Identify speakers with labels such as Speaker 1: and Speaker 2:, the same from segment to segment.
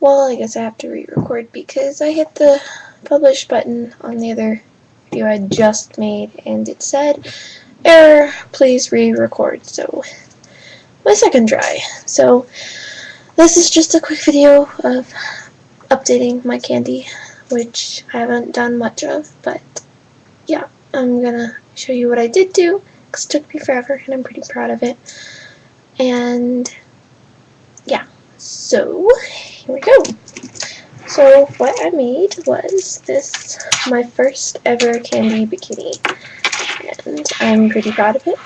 Speaker 1: Well, I guess I have to re-record because I hit the publish button on the other video I just made and it said, error, please re-record. So, my second try. So, this is just a quick video of updating my Kandi, which I haven't done much of, but yeah, I'm gonna show you what I did do, because it took me forever and I'm pretty proud of it. And yeah, so here we go. So what I made was this, my first ever Kandi bikini, and I'm pretty proud of it.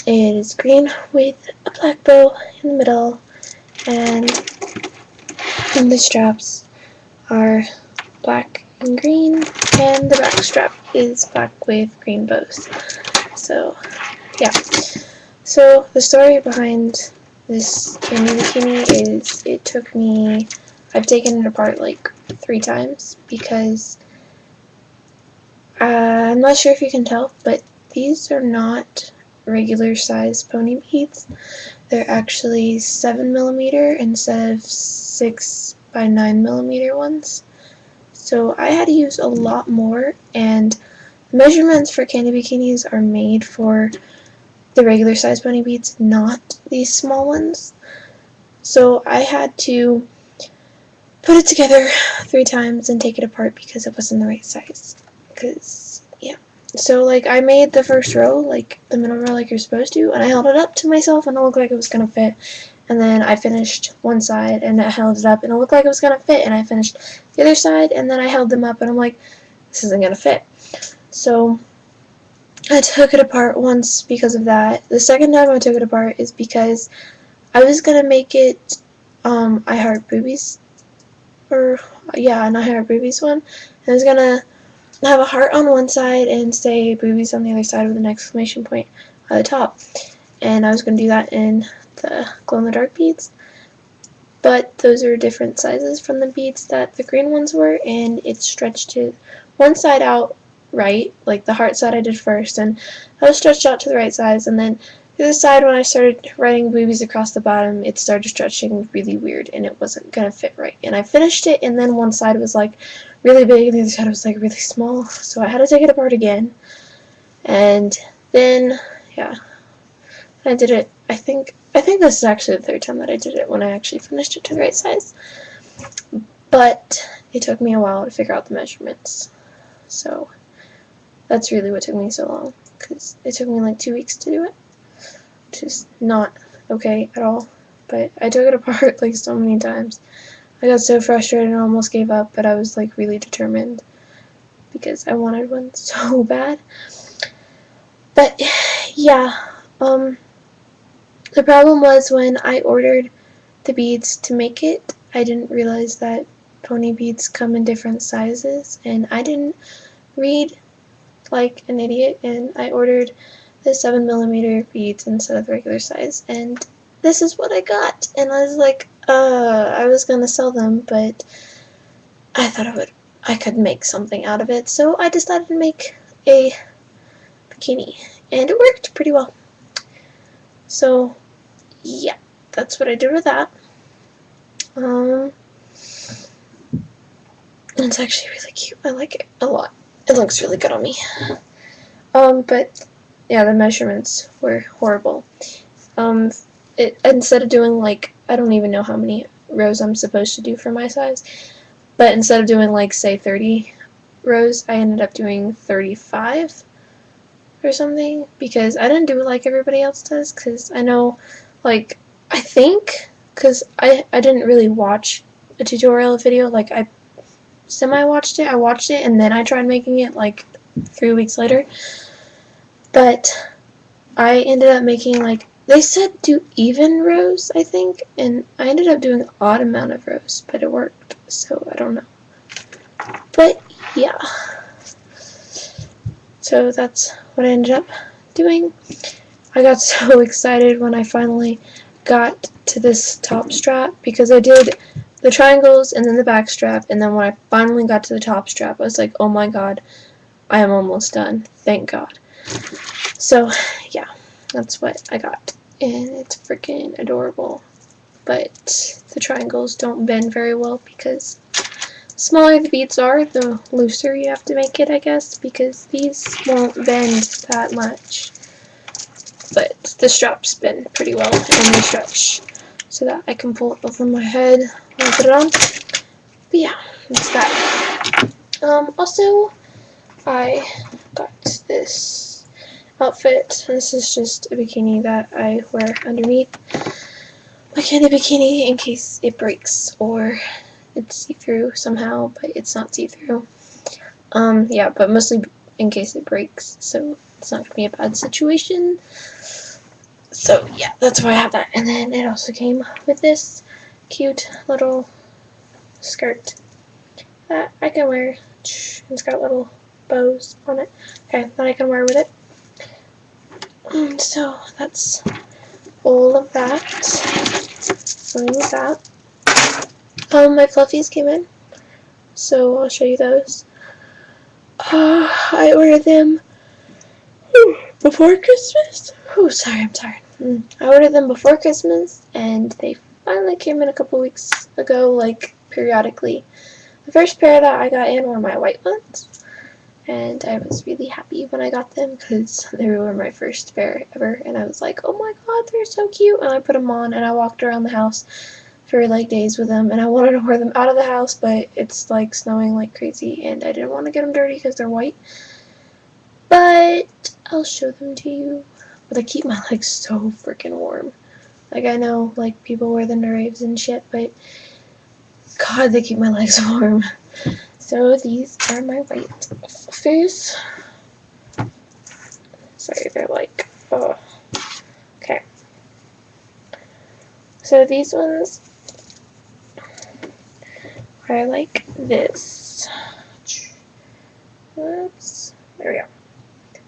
Speaker 1: It is green with a black bow in the middle, and the straps are black and green, and the back strap is black with green bows. So yeah, so the story behind this Kandi bikini is it took me, I've taken it apart like 3 times because I'm not sure if you can tell, but these are not regular size pony beads. They're actually 7mm instead of 6x9mm ones. So I had to use a lot more, and the measurements for Kandi bikinis are made for the regular size pony beads, not these small ones. So I had to put it together 3 times and take it apart because it wasn't the right size. Because, yeah. So, like, I made the first row, like, the middle row like you're supposed to, and I held it up to myself and it looked like it was going to fit. And then I finished one side and I held it up and it looked like it was going to fit, and I finished the other side and then I held them up and I'm like, this isn't going to fit. So I took it apart once because of that. The second time I took it apart is because I was going to make it I Heart Boobies, or yeah, an I Heart Boobies one. I was going to have a heart on one side and say boobies on the other side with an exclamation point at the top. And I was going to do that in the glow-in-the-dark beads. But those are different sizes from the beads that the green ones were, and it stretched to one side out right, like the heart side I did first, and that was stretched out to the right size, and then the other side, when I started writing boobies across the bottom, it started stretching really weird and it wasn't going to fit right. And I finished it, and then one side was like really big and the other side was like really small, so I had to take it apart again. And then, yeah, I did it. I think this is actually the 3rd time that I did it, when I actually finished it to the right size. But it took me a while to figure out the measurements. So that's really what took me so long, because it took me like 2 weeks to do it. Which is not okay at all. But I took it apart like so many times. I got so frustrated and almost gave up, but I was like really determined because I wanted one so bad. But yeah, the problem was when I ordered the beads to make it, I didn't realize that pony beads come in different sizes, and I didn't read like an idiot, and I ordered the 7mm beads instead of the regular size, and this is what I got. And I was like, I was gonna sell them, but I thought I could make something out of it, so I decided to make a bikini, and it worked pretty well. So yeah, that's what I did with that. It's actually really cute. I like it a lot. It looks really good on me. But yeah, the measurements were horrible. Instead of doing like, I don't even know how many rows I'm supposed to do for my size, but instead of doing like, say 30 rows, I ended up doing 35 or something, because I didn't do it like everybody else does, because I know, like, I think, because I didn't really watch a tutorial video, like, I semi-watched it, I watched it, and then I tried making it like 3 weeks later. But I ended up making, like, they said do even rows, I think, and I ended up doing an odd amount of rows, but it worked, so I don't know. But yeah, so that's what I ended up doing. I got so excited when I finally got to this top strap, because I did the triangles and then the back strap, and then when I finally got to the top strap, I was like, oh my god, I am almost done, thank god. So yeah, that's what I got, and it's freaking adorable. but the triangles don't bend very well because the smaller the beads are, the looser you have to make it, I guess, because these won't bend that much. But the straps bend pretty well and they stretch so that I can pull it over my head when I put it on. But yeah, that's that. Also, I got this outfit. This is just a bikini that I wear underneath my Kandi bikini in case it breaks or it's see-through somehow, but it's not see-through. Yeah, but mostly in case it breaks, so it's not gonna be a bad situation. So yeah, that's why I have that. And then it also came with this cute little skirt that I can wear. It's got little bows on it. Okay, that I can wear with it. So that's all of that. My fluffies came in, so I'll show you those. I ordered them before Christmas. Oh, sorry, I'm tired. I ordered them before Christmas, and they finally came in a couple weeks ago, like periodically. The first pair that I got in were my white ones, and I was really happy when I got them because they were my first pair ever, and I was like, oh my god, they're so cute, and I put them on, and I walked around the house for like days with them, and I wanted to wear them out of the house, but it's like snowing like crazy, and I didn't want to get them dirty because they're white. But I'll show them to you. But they keep my legs so freaking warm. Like, I know, like, people wear them to raves and shit, but god, they keep my legs warm. So these are my white fluffies. Sorry, they're like, oh. Okay. So these ones are like this. Oops. There we go.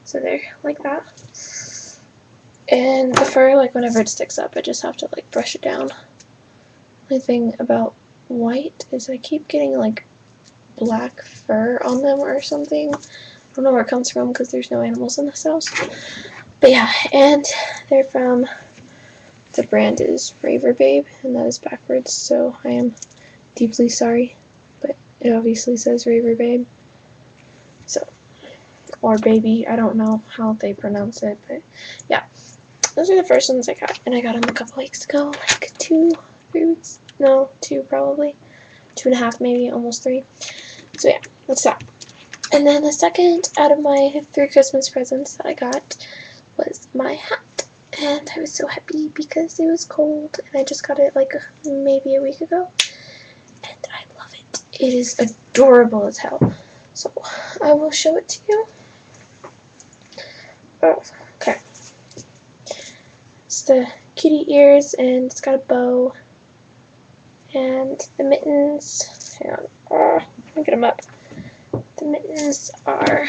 Speaker 1: So they're like that. And the fur, like, whenever it sticks up, I just have to, like, brush it down. The only thing about white is I keep getting, like, black fur on them or something. I don't know where it comes from because there's no animals in this house. But yeah, and they're from, the brand is Rave, and that is backwards, so I am deeply sorry. But it obviously says Rave. So, or baby, I don't know how they pronounce it, but yeah. Those are the first ones I got, and I got them a couple weeks ago, like 2, 3 weeks, no, 2 probably, 2.5 maybe, almost 3. So yeah, that's that. And then the second out of my 3 Christmas presents that I got was my hat, and I was so happy because it was cold, and I just got it like maybe a week ago, and I love it. It is adorable as hell. So I will show it to you. Oh, okay. It's the kitty ears, and it's got a bow, and the mittens, hang on, let me get them up. The mittens are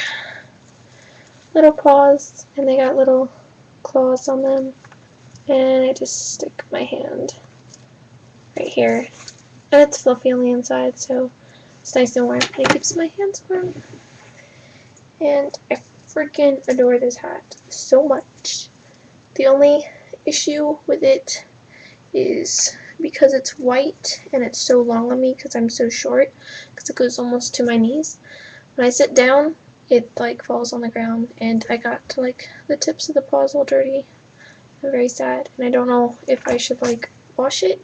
Speaker 1: little paws, and they got little claws on them, and I just stick my hand right here, and it's fluffy on the inside, so it's nice and warm. It keeps my hands warm, and I freaking adore this hat so much. The only issue with it is because it's white and it's so long on me because I'm so short, because it goes almost to my knees. When I sit down, it like falls on the ground, and I got like the tips of the paws all dirty. I'm very sad, and I don't know if I should like wash it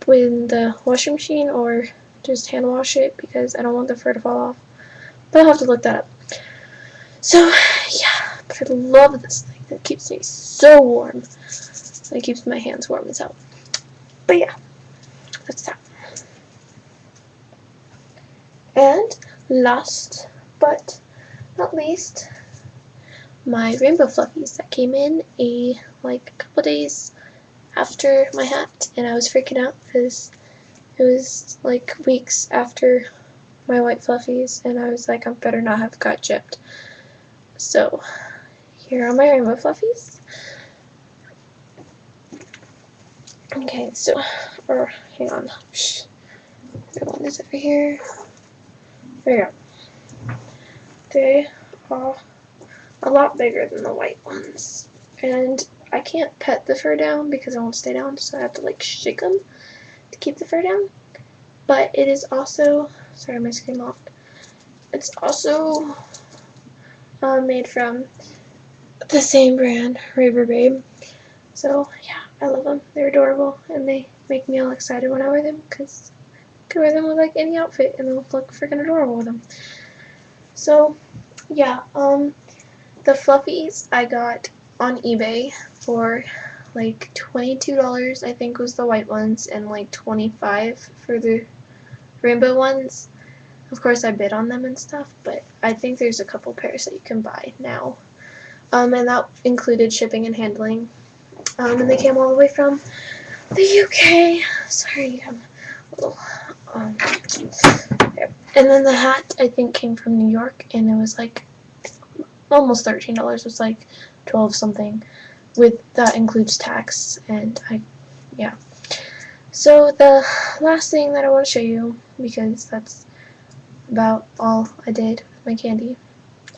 Speaker 1: with the washing machine or just hand wash it because I don't want the fur to fall off. But I'll have to look that up. So yeah, but I love this thing. It keeps me so warm. It keeps my hands warm as hell. But yeah, that's that. And last but not least, my rainbow fluffies that came in a couple days after my hat, and I was freaking out because it was like weeks after my white fluffies, and I was like, I better not have got gypped. So here are my rainbow fluffies. Okay, so, or hang on, the one is over here. There you go. They are a lot bigger than the white ones, and I can't pet the fur down because it won't stay down, so I have to like shake them to keep the fur down. But it is also, sorry my screen locked, it's also made from the same brand, Rave. So yeah, I love them. They're adorable, and they make me all excited when I wear them because I can wear them with like any outfit and they'll look freaking adorable with them. So yeah, the fluffies I got on eBay for like $22, I think was the white ones, and like $25 for the rainbow ones. Of course I bid on them and stuff, but I think there's a couple pairs that you can buy now. And that included shipping and handling. And they came all the way from the UK. Sorry, I'm a little, there. And then the hat, I think, came from New York, and it was like almost $13. It was like 12 something. That includes tax, and yeah. So the last thing that I want to show you, because that's about all I did with my candy.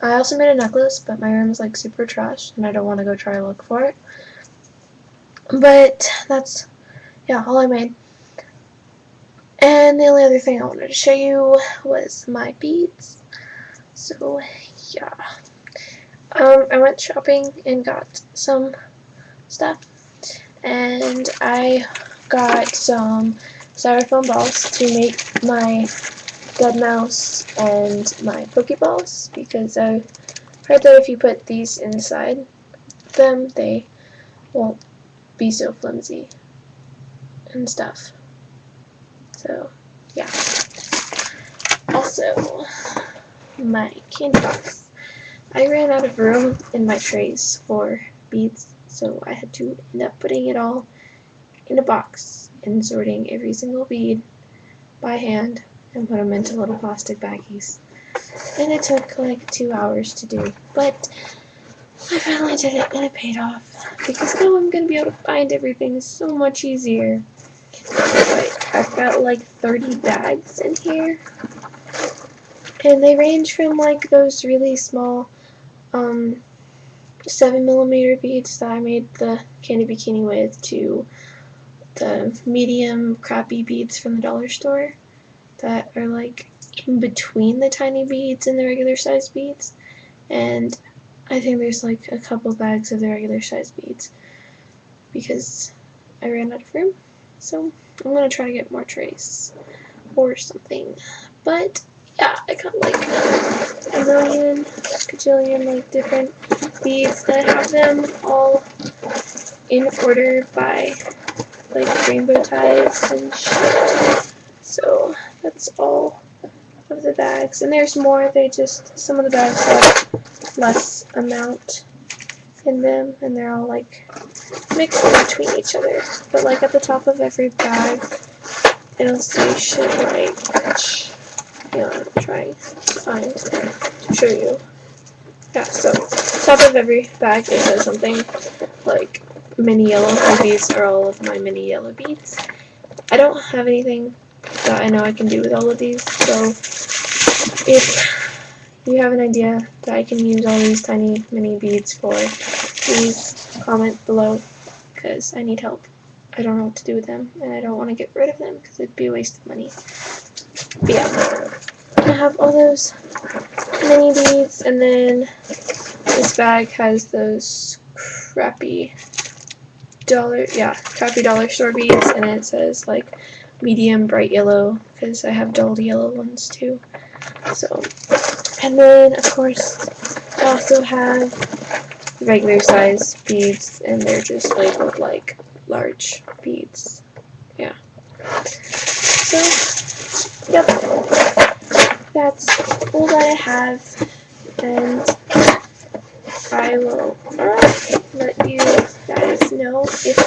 Speaker 1: I also made a necklace, but my room is like super trash, and I don't want to go try to look for it. But that's, yeah, all I made. And the only other thing I wanted to show you was my beads. So yeah, I went shopping and got some stuff, and I got some styrofoam balls to make my dead mouse and my Pokeballs, because I heard that if you put these inside them, they won't be so flimsy and stuff. So yeah. Also, my candy box. I ran out of room in my trays for beads, so I had to end up putting it all in a box and sorting every single bead by hand and put them into little plastic baggies. And it took like 2 hours to do, but I finally did it and it paid off, because now I'm going to be able to find everything so much easier. But I've got like 30 bags in here, and they range from like those really small 7mm beads that I made the candy bikini with, to the medium crappy beads from the dollar store that are like in between the tiny beads and the regular size beads. And I think there's like a couple bags of the regular size beads because I ran out of room. So I'm gonna try to get more trays or something. But yeah, I got like a million, gajillion like different beads that have them all in order by like rainbow ties and shit. So that's all of the bags. And there's more, some of the bags have less amount in them, and they're all like mixed in between each other. But like at the top of every bag, it'll say shit like, I'm trying to find to show you. Yeah, so top of every bag it says something like mini yellow, and these are all of my mini yellow beads. I don't have anything that I know I can do with all of these, so if you have an idea that I can use all these tiny mini beads for, please comment below, because I need help. I don't know what to do with them, and I don't want to get rid of them because it'd be a waste of money. But yeah, I have all those mini beads, and then this bag has those crappy dollar store beads, and it says like medium bright yellow because I have dull yellow ones too. So, and then of course I also have regular size beads, and they're just labeled like large beads. Yeah. So, yep. That's all that I have, and I will let you guys know if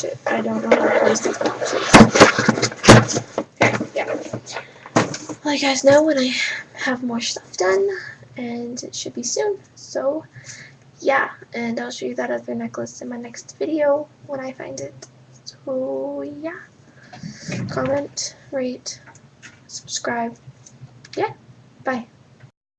Speaker 1: shit, I don't know how to close these boxes. Okay, yeah. I'll let you guys know when I have more stuff done, and it should be soon. So yeah, and I'll show you that other necklace in my next video when I find it. So yeah, comment, rate, subscribe. Yeah, bye.